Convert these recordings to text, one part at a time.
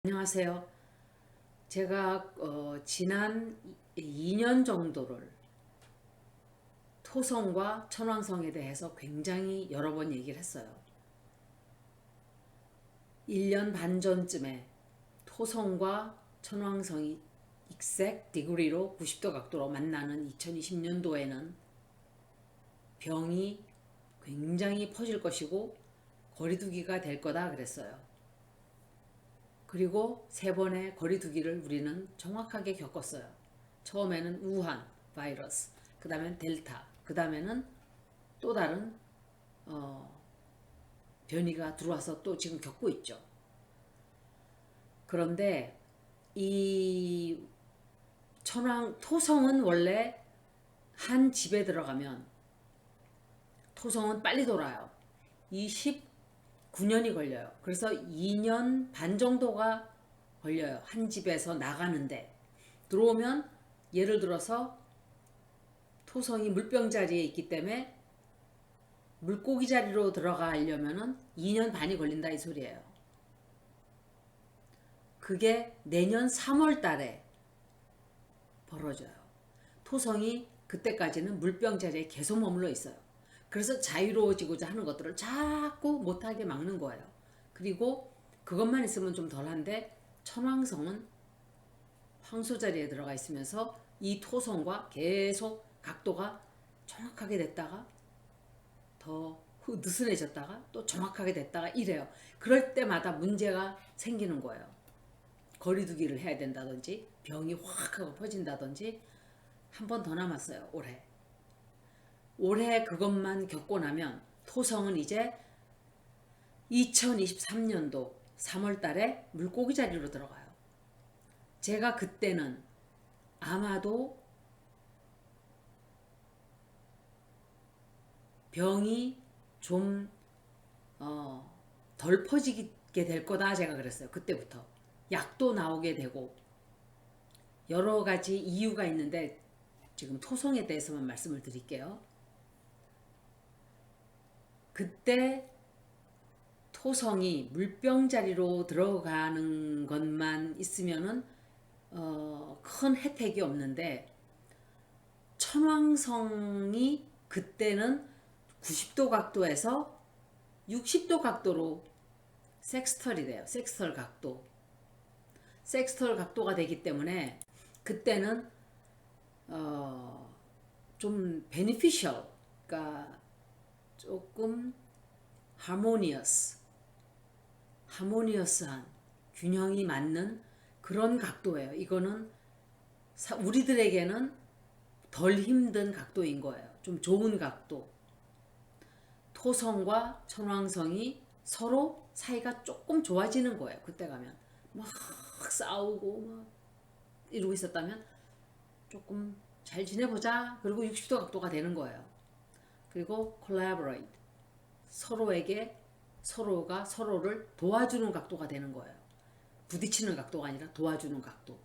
안녕하세요. 제가 지난 2년 정도를 토성과 천왕성에 대해서 굉장히 여러 번 얘기를 했어요. 1년 반 전쯤에 토성과 천왕성이 익색 디그리로 90도 각도로 만나는 2020년도에는 병이 굉장히 퍼질 것이고 거리두기가 될 거다 그랬어요. 그리고 세 번의 거리두기를 우리는 정확하게 겪었어요. 처음에는 우한 바이러스, 그 다음엔 델타, 그 다음에는 또 다른 변이가 들어와서 또 지금 겪고 있죠. 그런데 이 토성은 원래 한 집에 들어가면 토성은 빨리 돌아요. 29년이 걸려요. 그래서 2년 반 정도가 걸려요. 한 집에서 나가는데 들어오면 예를 들어서 토성이 물병 자리에 있기 때문에 물고기 자리로 들어가려면은 2년 반이 걸린다 이 소리예요. 그게 내년 3월 달에 벌어져요. 토성이 그때까지는 물병 자리에 계속 머물러 있어요. 그래서 자유로워지고자 하는 것들을 자꾸 못하게 막는 거예요. 그리고 그것만 있으면 좀 덜한데 천왕성은 황소 자리에 들어가 있으면서 이 토성과 계속 각도가 정확하게 됐다가 더 느슨해졌다가 또 정확하게 됐다가 이래요. 그럴 때마다 문제가 생기는 거예요. 거리두기를 해야 된다든지 병이 확 하고 퍼진다든지. 한 번 더 남았어요. 올해 그것만 겪고 나면 토성은 이제 2023년도 3월 달에 물고기 자리로 들어가요. 제가 그때는 아마도 병이 좀 덜 퍼지게 될 거다 제가 그랬어요. 그때부터 약도 나오게 되고 여러 가지 이유가 있는데 지금 토성에 대해서만 말씀을 드릴게요. 그때 토성이 물병 자리로 들어가는 것만 있으면은 큰 혜택이 없는데 천왕성이 그때는 90도 각도에서 60도 각도로 섹스털이 돼요. 섹스털 각도. 섹스털 각도가 되기 때문에 그때는 좀 beneficial, 그러니까 조금 하모니어스한 균형이 맞는 그런 각도예요. 이거는 우리들에게는 덜 힘든 각도인 거예요. 좀 좋은 각도. 토성과 천왕성이 서로 사이가 조금 좋아지는 거예요. 그때 가면 막 싸우고 막 이러고 있었다면 조금 잘 지내보자. 그리고 60도 각도가 되는 거예요. 그리고 collaborate. 서로에게 서로가 서로를 도와주는 각도가 되는 거예요. 부딪히는 각도가 아니라 도와주는 각도.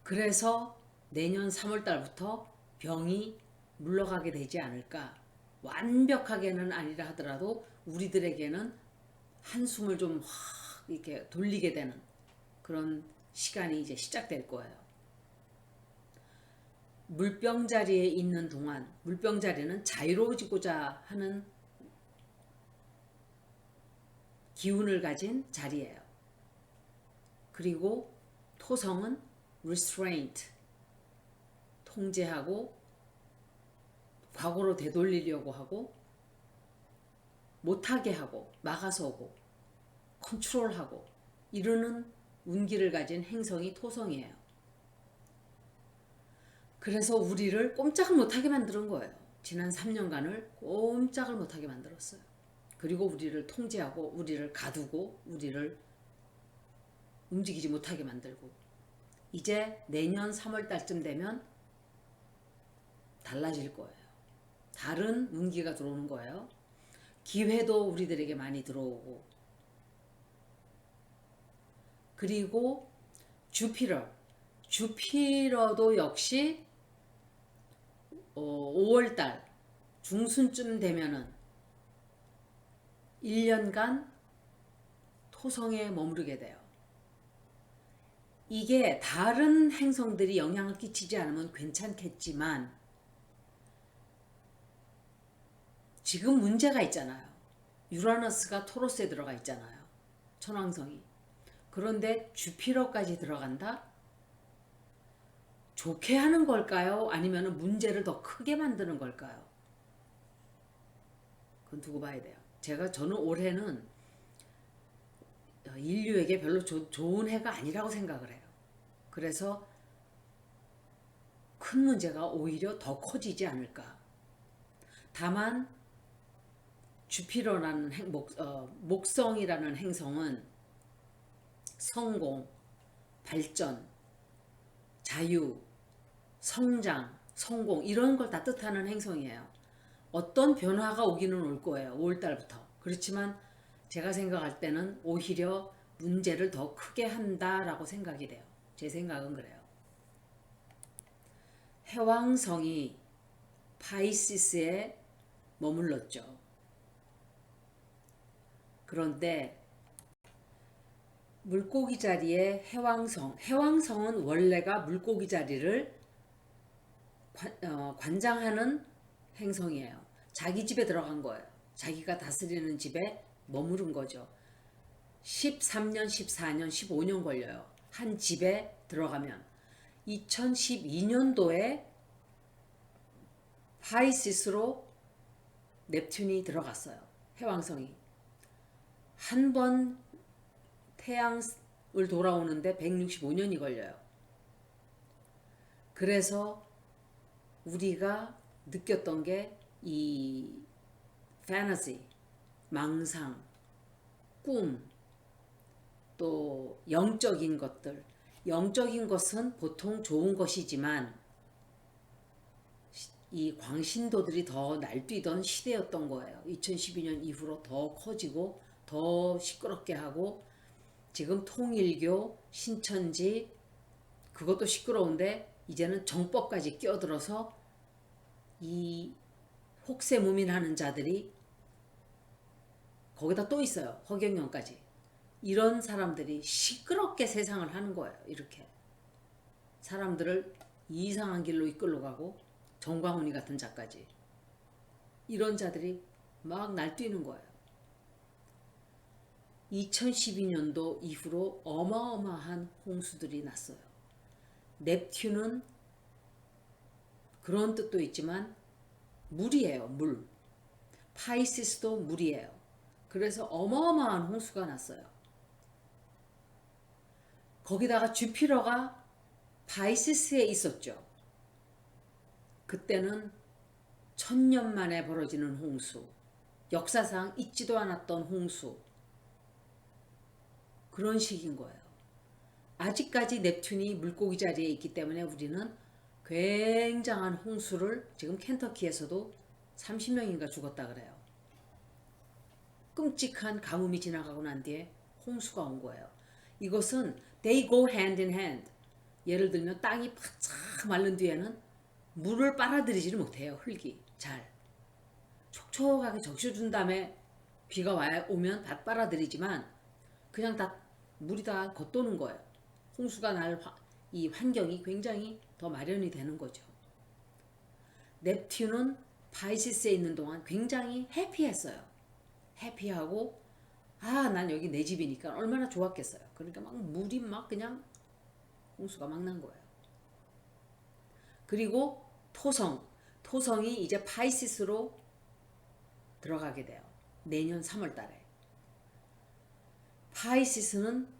그래서 내년 3월 달부터 병이 물러가게 되지 않을까. 완벽하게는 아니라 하더라도 우리들에게는 한숨을 좀 확 이렇게 돌리게 되는 그런 시간이 이제 시작될 거예요. 물병 자리에 있는 동안 물병 자리는 자유로워지고자 하는 기운을 가진 자리예요. 그리고 토성은 restraint, 통제하고 과거로 되돌리려고 하고 못하게 하고 막아서 오고 컨트롤하고 이러는 운기를 가진 행성이 토성이에요. 그래서 우리를 꼼짝을 못하게 만드는 거예요. 지난 3년간을 꼼짝을 못하게 만들었어요. 그리고 우리를 통제하고 우리를 가두고 우리를 움직이지 못하게 만들고 이제 내년 3월 달쯤 되면 달라질 거예요. 다른 운기가 들어오는 거예요. 기회도 우리들에게 많이 들어오고 그리고 주피러도 역시 5월달 중순쯤 되면은 1년간 토성에 머무르게 돼요. 이게 다른 행성들이 영향을 끼치지 않으면 괜찮겠지만 지금 문제가 있잖아요. 유라너스가 토로스에 들어가 있잖아요. 천왕성이. 그런데 주피터까지 들어간다? 좋게 하는 걸까요? 아니면 문제를 더 크게 만드는 걸까요? 그건 두고 봐야 돼요. 저는 올해는 인류에게 별로 좋은 해가 아니라고 생각을 해요. 그래서 큰 문제가 오히려 더 커지지 않을까. 다만 주피터라는 목성이라는 행성은 성공, 발전, 자유, 성장, 성공 이런 걸 다 뜻하는 행성이에요. 어떤 변화가 오기는 올 거예요. 5월달부터. 그렇지만 제가 생각할 때는 오히려 문제를 더 크게 한다라고 생각이 돼요. 제 생각은 그래요. 해왕성이 파이시스에 머물렀죠. 그런데 물고기 자리에 해왕성은 원래가 물고기 자리를 관장하는 행성이에요. 자기 집에 들어간 거예요. 자기가 다스리는 집에 머무른 거죠. 13년, 14년, 15년 걸려요. 한 집에 들어가면. 2012년도에 파이시스로 넵튠이 들어갔어요. 해왕성이. 한 번 태양을 돌아오는데 165년이 걸려요. 그래서 우리가 느꼈던 게 이 패너시, 망상, 꿈, 또 영적인 것들. 영적인 것은 보통 좋은 것이지만 이 광신도들이 더 날뛰던 시대였던 거예요. 2012년 이후로 더 커지고 더 시끄럽게 하고 지금 통일교, 신천지 그것도 시끄러운데 이제는 정법까지 끼어들어서 이 혹세무민하는 자들이 거기다 또 있어요. 허경영까지. 이런 사람들이 시끄럽게 세상을 하는 거예요. 이렇게. 사람들을 이상한 길로 이끌러 가고 정광훈이 같은 자까지. 이런 자들이 막 날뛰는 거예요. 2012년도 이후로 어마어마한 홍수들이 났어요. 넵튠은 그런 뜻도 있지만 물이에요. 물. 파이시스도 물이에요. 그래서 어마어마한 홍수가 났어요. 거기다가 주피터가 파이시스에 있었죠. 그때는 1000년 만에 벌어지는 홍수. 역사상 있지도 않았던 홍수. 그런 식인 거예요. 아직까지 넵튠이 물고기 자리에 있기 때문에 우리는 굉장한 홍수를 지금 켄터키에서도 30명인가 죽었다 그래요. 끔찍한 가뭄이 지나가고 난 뒤에 홍수가 온 거예요. 이것은 they go hand in hand. 예를 들면 땅이 바짝 마른 뒤에는 물을 빨아들이지를 못해요. 흙이 잘. 촉촉하게 적셔준 다음에 비가 오면 다 빨아들이지만 그냥 다 물이 다 겉도는 거예요. 홍수가 날 이 환경이 굉장히 더 마련이 되는 거죠. 넵튠은 파이시스에 있는 동안 굉장히 해피했어요. 해피하고 난 여기 내 집이니까 얼마나 좋았겠어요. 그러니까 막 물이 막 그냥 홍수가 막 난 거예요. 그리고 토성이 이제 파이시스로 들어가게 돼요. 내년 3월 달에. 파이시스는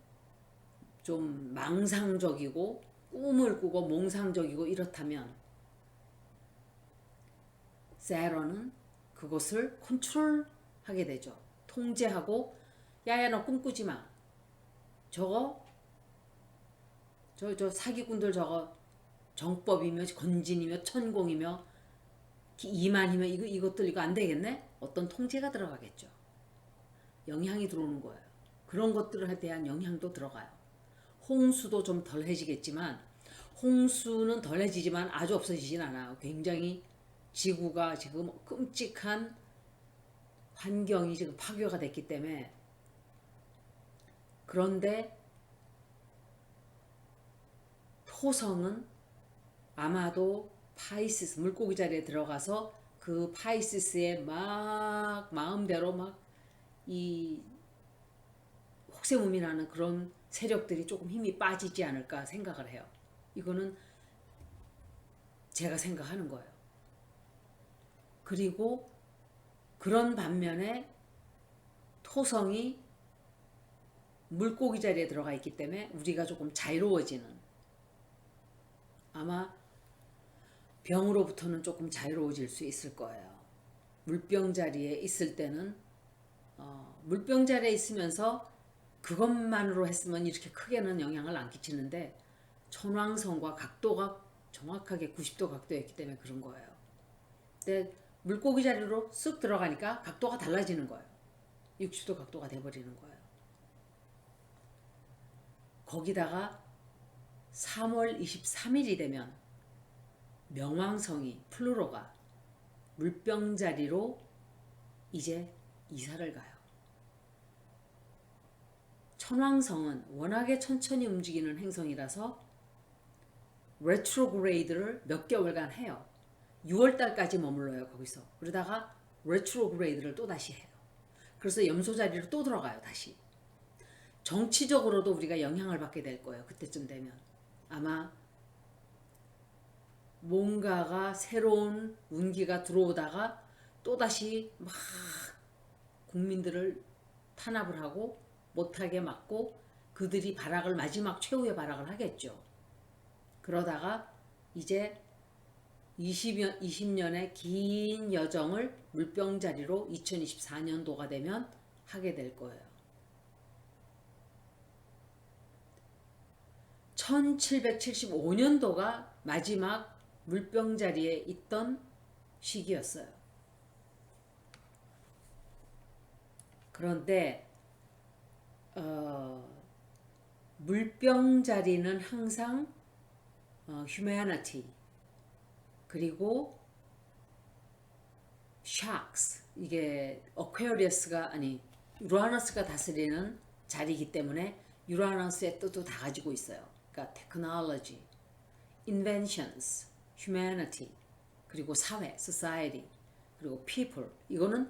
좀 망상적이고 꿈을 꾸고 몽상적이고 이렇다면 세런은 그것을 컨트롤하게 되죠. 통제하고 야야 너 꿈꾸지 마. 저거 저 사기꾼들 저거 정법이며 건진이며 천공이며 이만이며 이것들 이거 안 되겠네? 어떤 통제가 들어가겠죠. 영향이 들어오는 거예요. 그런 것들에 대한 영향도 들어가요. 홍수도 좀 덜해지겠지만 홍수는 덜해지지만 아주 없어지진 않아요. 굉장히 지구가 지금 끔찍한 환경이 지금 파괴가 됐기 때문에 그런데 토성은 아마도 파이시스 물고기 자리에 들어가서 그 파이시스에 막 마음대로 막 이 혹세무민하는 그런 세력들이 조금 힘이 빠지지 않을까 생각을 해요. 이거는 제가 생각하는 거예요. 그리고 그런 반면에 토성이 물고기 자리에 들어가 있기 때문에 우리가 조금 자유로워지는, 아마 병으로부터는 조금 자유로워질 수 있을 거예요. 물병 자리에 있을 때는 물병 자리에 있으면서 그것만으로 했으면 이렇게 크게는 영향을 안 끼치는데 천왕성과 각도가 정확하게 90도 각도였기 때문에 그런 거예요. 근데 물고기 자리로 쑥 들어가니까 각도가 달라지는 거예요. 60도 각도가 돼버리는 거예요. 거기다가 3월 23일이 되면 명왕성이 플루토가 물병 자리로 이제 이사를 가요. 천왕성은 워낙에 천천히 움직이는 행성이라서 레트로그레이드를 몇 개월간 해요. 6월달까지 머물러요 거기서. 그러다가 레트로그레이드를 또 다시 해요. 그래서 염소 자리로 또 들어가요 다시. 정치적으로도 우리가 영향을 받게 될 거예요. 그때쯤 되면 아마 뭔가가 새로운 운기가 들어오다가 또다시 막 국민들을 탄압을 하고 못하게 막고 그들이 발악을 마지막 최후의 발악을 하겠죠. 그러다가 이제 20년의 긴 여정을 물병자리로 2024년도가 되면 하게 될 거예요. 1775년도가 마지막 물병자리에 있던 시기였어요. 그런데 물병자리는 항상 humanity 그리고 sharks, 이게 어퀘리어스가 아니 유라너스가 다스리는 자리이기 때문에 유라너스의 뜻도 다 가지고 있어요. 그러니까 technology, inventions, humanity, 그리고 사회, society, 그리고 people. 이거는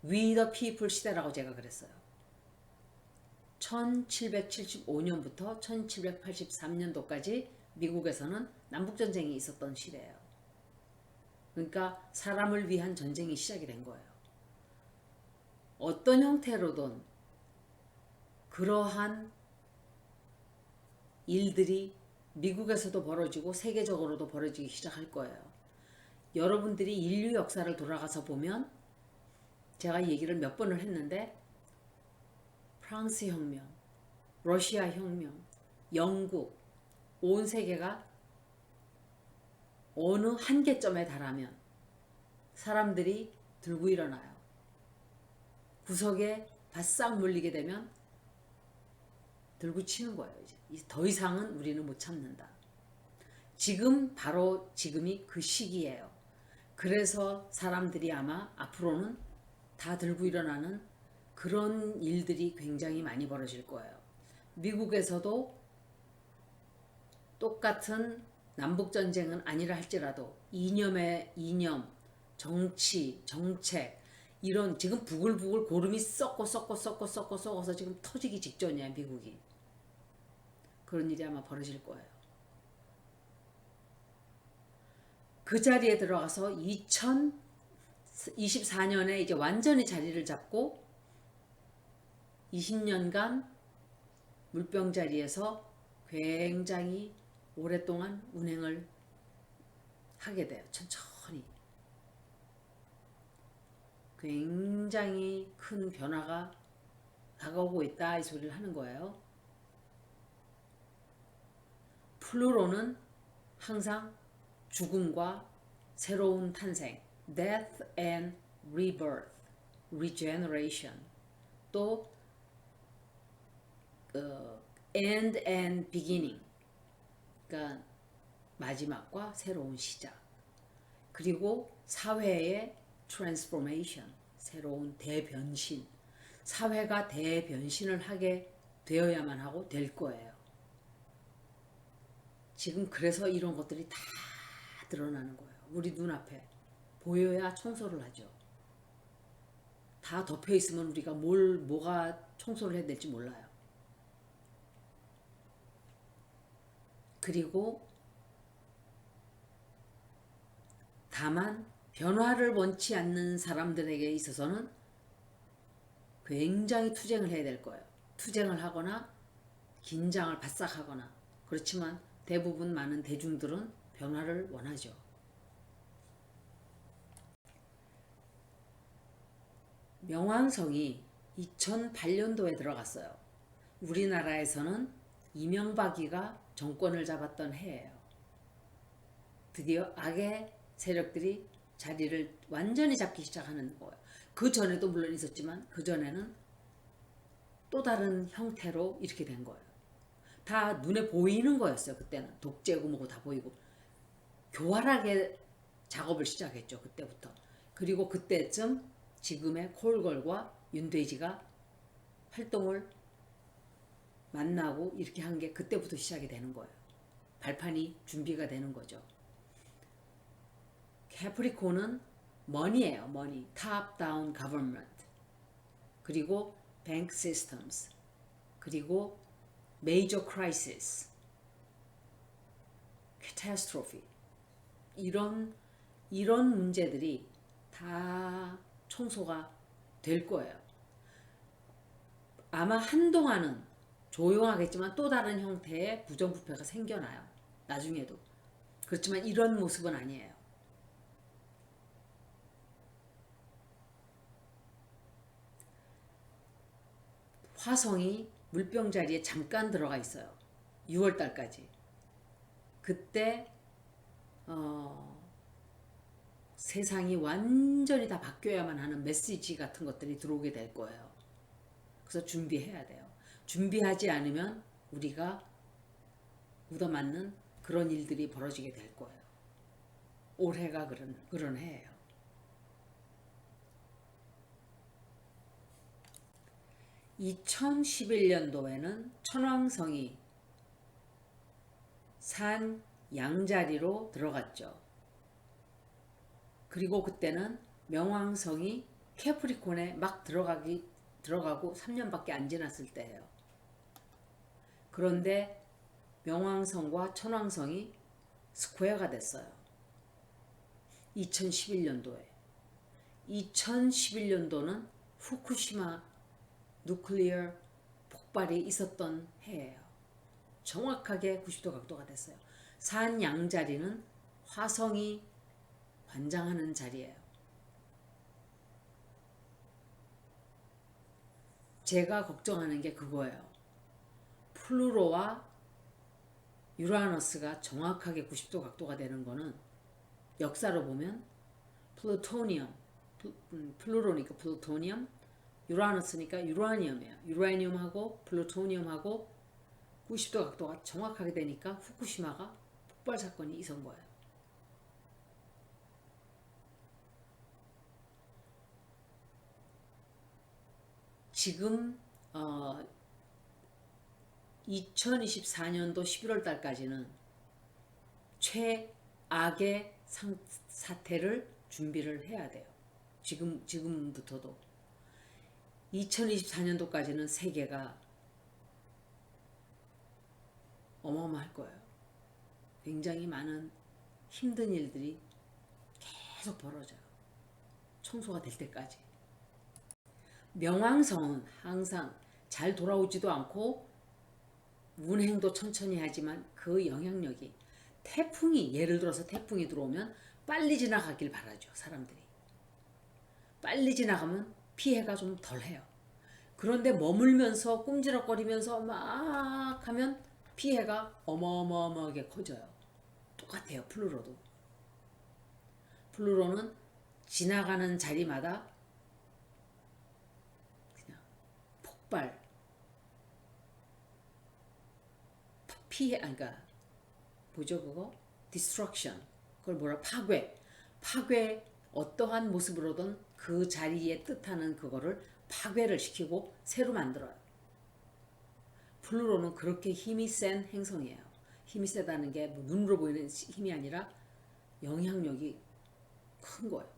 we the people 시대라고 제가 그랬어요. 1775년부터 1783년도까지 미국에서는 남북전쟁이 있었던 시대예요. 그러니까 사람을 위한 전쟁이 시작이 된 거예요. 어떤 형태로든 그러한 일들이 미국에서도 벌어지고 세계적으로도 벌어지기 시작할 거예요. 여러분들이 인류 역사를 돌아가서 보면 제가 얘기를 몇 번을 했는데 프랑스 혁명, 러시아 혁명, 영국, 온 세계가 어느 한계점에 달하면 사람들이 들고 일어나요. 구석에 바싹 물리게 되면 들고 치는 거예요. 이제 더 이상은 우리는 못 참는다. 지금 바로 지금이 그 시기예요. 그래서 사람들이 아마 앞으로는 다 들고 일어나는 그런 일들이 굉장히 많이 벌어질 거예요. 미국에서도 똑같은 남북전쟁은 아니라 할지라도 이념의 이념, 정치, 정책 이런 지금 부글부글 고름이 썩어서 지금 터지기 직전이야 미국이. 그런 일이 아마 벌어질 거예요. 그 자리에 들어가서 2024년에 이제 완전히 자리를 잡고 20년간 물병 자리에서 굉장히 오랫동안 운행을 하게 돼요. 천천히. 굉장히 큰 변화가 다가오고 있다 이 소리를 하는 거예요. 플루토는 항상 죽음과 새로운 탄생, death and rebirth, regeneration, 또 end and beginning, 그러니까 마지막과 새로운 시작, 그리고 사회의 transformation, 새로운 대변신, 사회가 대변신을 하게 되어야만 하고 될 거예요. 지금 그래서 이런 것들이 다 드러나는 거예요. 우리 눈앞에 보여야 청소를 하죠. 다 덮여 있으면 우리가 뭐가 청소를 해야 될지 몰라요. 그리고 다만 변화를 원치 않는 사람들에게 있어서는 굉장히 투쟁을 해야 될 거예요. 투쟁을 하거나 긴장을 바싹 하거나. 그렇지만 대부분 많은 대중들은 변화를 원하죠. 명왕성이 2008년도에 들어갔어요. 우리나라에서는 이명박이가 정권을 잡았던 해예요. 드디어 악의 세력들이 자리를 완전히 잡기 시작하는 거예요. 그 전에도 물론 있었지만 그 전에는 또 다른 형태로 이렇게 된 거예요. 다 눈에 보이는 거였어요. 그때는 독재고 뭐고 다 보이고 교활하게 작업을 시작했죠. 그때부터. 그리고 그때쯤 지금의 콜걸과 윤돼지가 활동을 만나고 이렇게 한 게 그때부터 시작이 되는 거예요. 발판이 준비가 되는 거죠. 캐프리콘은 머니예요. 머니. Top Down Government. 그리고 Bank Systems. 그리고 Major Crisis. Catastrophe. 이런 문제들이 다 청소가 될 거예요. 아마 한동안은 조용하겠지만 또 다른 형태의 부정부패가 생겨나요. 나중에도. 그렇지만 이런 모습은 아니에요. 화성이 물병자리에 잠깐 들어가 있어요. 6월 달까지. 그때 세상이 완전히 다 바뀌어야만 하는 메시지 같은 것들이 들어오게 될 거예요. 그래서 준비해야 돼요. 준비하지 않으면 우리가 얻어맞는 그런 일들이 벌어지게 될 거예요. 올해가 그런 해예요. 2011년도에는 천왕성이 산 양자리로 들어갔죠. 그리고 그때는 명왕성이 캐프리콘에 막 들어가고 3년밖에 안 지났을 때예요. 그런데 명왕성과 천왕성이 스퀘어가 됐어요. 2011년도에. 2011년도는 후쿠시마 누클리어 폭발이 있었던 해예요. 정확하게 90도 각도가 됐어요. 산 양자리는 화성이 관장하는 자리예요. 제가 걱정하는 게 그거예요. 플루로와 유라너스가 정확하게 90도 각도가 되는 거는 역사로 보면 플루토니엄, 플루로니까 플루토니엄, 유라너스니까 유라니엄이에요. 유라니엄하고 플루토니엄하고 90도 각도가 정확하게 되니까 후쿠시마가 폭발 사건이 있은 거예요. 지금 2024년도 11월 달까지는 최악의 사태를 준비를 해야 돼요. 지금부터도 2024년도까지는 세계가 어마어마할 거예요. 굉장히 많은 힘든 일들이 계속 벌어져요. 청소가 될 때까지. 명왕성은 항상 잘 돌아오지도 않고 운행도 천천히 하지만 그 영향력이 예를 들어서 태풍이 들어오면 빨리 지나가길 바라죠. 사람들이. 빨리 지나가면 피해가 좀 덜해요. 그런데 머물면서 꼼지락거리면서 막 하면 피해가 어마어마하게 커져요. 똑같아요. 플루로도. 플루로는 지나가는 자리마다 그냥 폭발, 그러니까 뭐죠 그거? destruction. 그걸 뭐라 파괴 어떠한 모습으로든 그 자리에 뜻하는 그거를 파괴를 시키고 새로 만들어요. 플루로는 그렇게 힘이 센 행성이에요. 힘이 세다는 게 뭐 눈으로 보이는 힘이 아니라 영향력이 큰 거예요.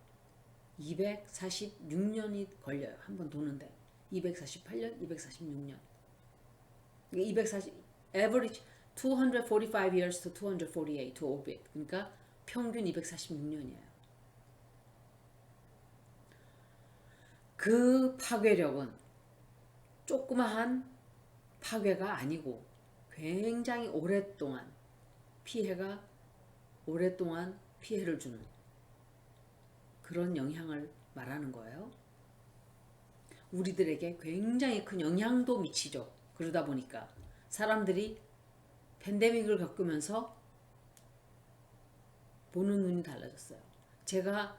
246년이 걸려요. 한 번 도는데. 248년, 246년. 240 average 245 years to 248 to orbit. 그러니까 평균 246년이에요. 그 파괴력은 조그마한 파괴가 아니고 굉장히 오랫동안 피해를 주는 그런 영향을 말하는 거예요. 우리들에게 굉장히 큰 영향도 미치죠. 그러다 보니까 사람들이 팬데믹을 겪으면서 보는 눈이 달라졌어요. 제가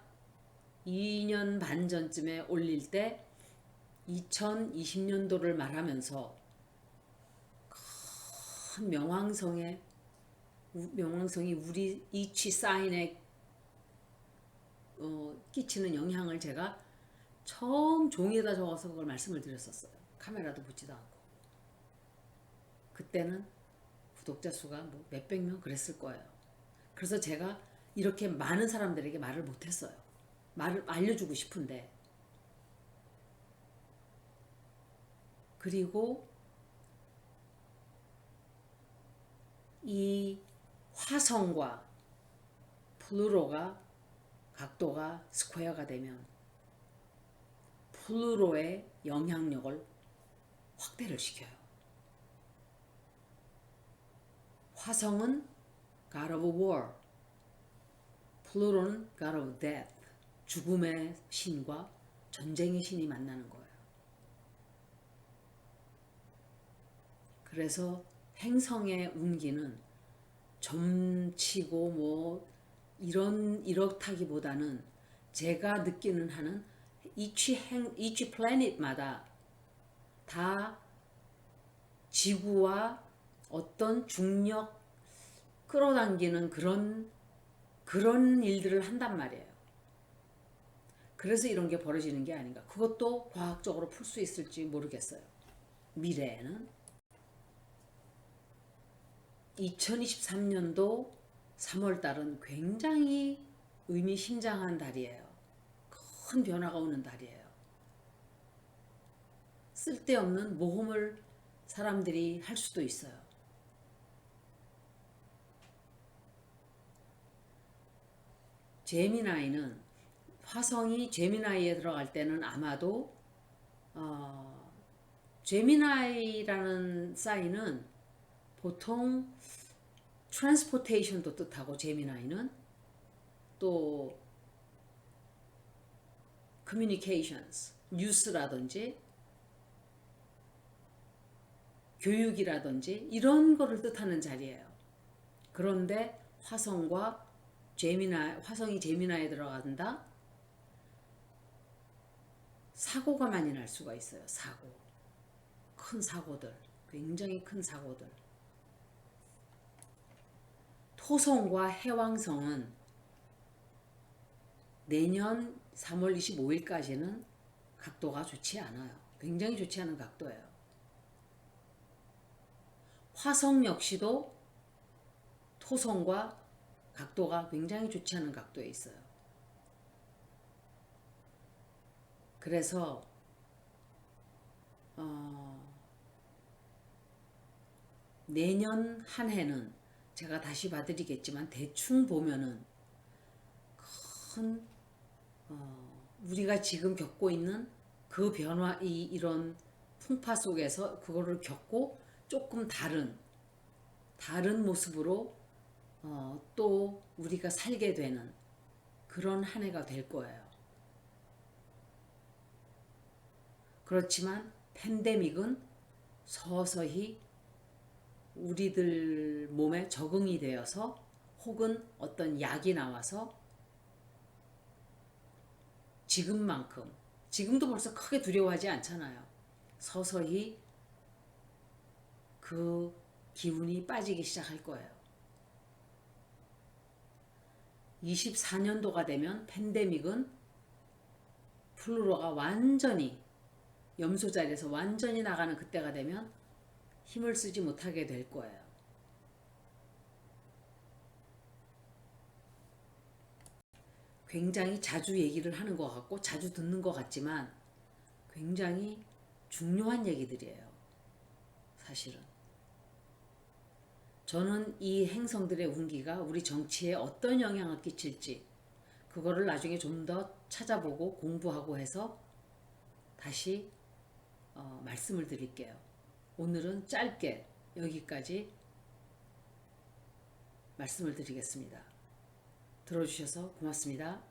2년 반 전쯤에 올릴 때 2020년도를 말하면서 큰 명왕성이 우리 이치 사인에 끼치는 영향을 제가 처음 종이에다 적어서 그걸 말씀을 드렸었어요. 카메라도 붙지도 않고. 그때는 구독자 수가 뭐 몇백 명 그랬을 거예요. 그래서 제가 이렇게 많은 사람들에게 말을 못했어요. 말을 알려주고 싶은데. 그리고 이 화성과 플루토가 각도가 스퀘어가 되면 플루토의 영향력을 확대를 시켜요. 화성은 God of War, 플루토는 God of Death, 죽음의 신과 전쟁의 신이 만나는 거예요. 그래서 행성의 운기는 점치고 뭐 이렇다기보다는 제가 느끼는 한은 each planet마다 다 지구와 어떤 중력 끌어당기는 그런 일들을 한단 말이에요. 그래서 이런 게 벌어지는 게 아닌가. 그것도 과학적으로 풀 수 있을지 모르겠어요. 미래에는 2023년도 3월달은 굉장히 의미심장한 달이에요. 큰 변화가 오는 달이에요. 쓸데없는 모험을 사람들이 할 수도 있어요. 제미나이는 화성이 제미나이에 들어갈 때는 아마도 제미나이라는 사인은 보통 트랜스포테이션도 뜻하고 제미나이는 또 communications, 뉴스라든지 교육이라든지 이런 거를 뜻하는 자리예요. 그런데 화성이 제미나에 들어간다? 사고가 많이 날 수가 있어요. 큰 사고들. 굉장히 큰 사고들. 토성과 해왕성은 내년 3월 25일까지는 각도가 좋지 않아요. 굉장히 좋지 않은 각도예요. 화성 역시도 토성과 각도가 굉장히 좋지 않은 각도에 있어요. 그래서 내년 한 해는 제가 다시 봐드리겠지만 대충 보면은 큰 우리가 지금 겪고 있는 그 변화 이런 풍파 속에서 그거를 겪고 조금 다른 모습으로 또 우리가 살게 되는 그런 한 해가 될 거예요. 그렇지만 팬데믹은 서서히 우리들 몸에 적응이 되어서 혹은 어떤 약이 나와서 지금도 벌써 크게 두려워하지 않잖아요. 서서히 그 기운이 빠지기 시작할 거예요. 24년도가 되면 팬데믹은 플루토가 완전히 염소 자리에서 완전히 나가는 그때가 되면 힘을 쓰지 못하게 될 거예요. 굉장히 자주 얘기를 하는 것 같고 자주 듣는 것 같지만 굉장히 중요한 얘기들이에요. 사실은. 저는 이 행성들의 운기가 우리 정치에 어떤 영향을 끼칠지 그거를 나중에 좀 더 찾아보고 공부하고 해서 다시 말씀을 드릴게요. 오늘은 짧게 여기까지 말씀을 드리겠습니다. 들어주셔서 고맙습니다.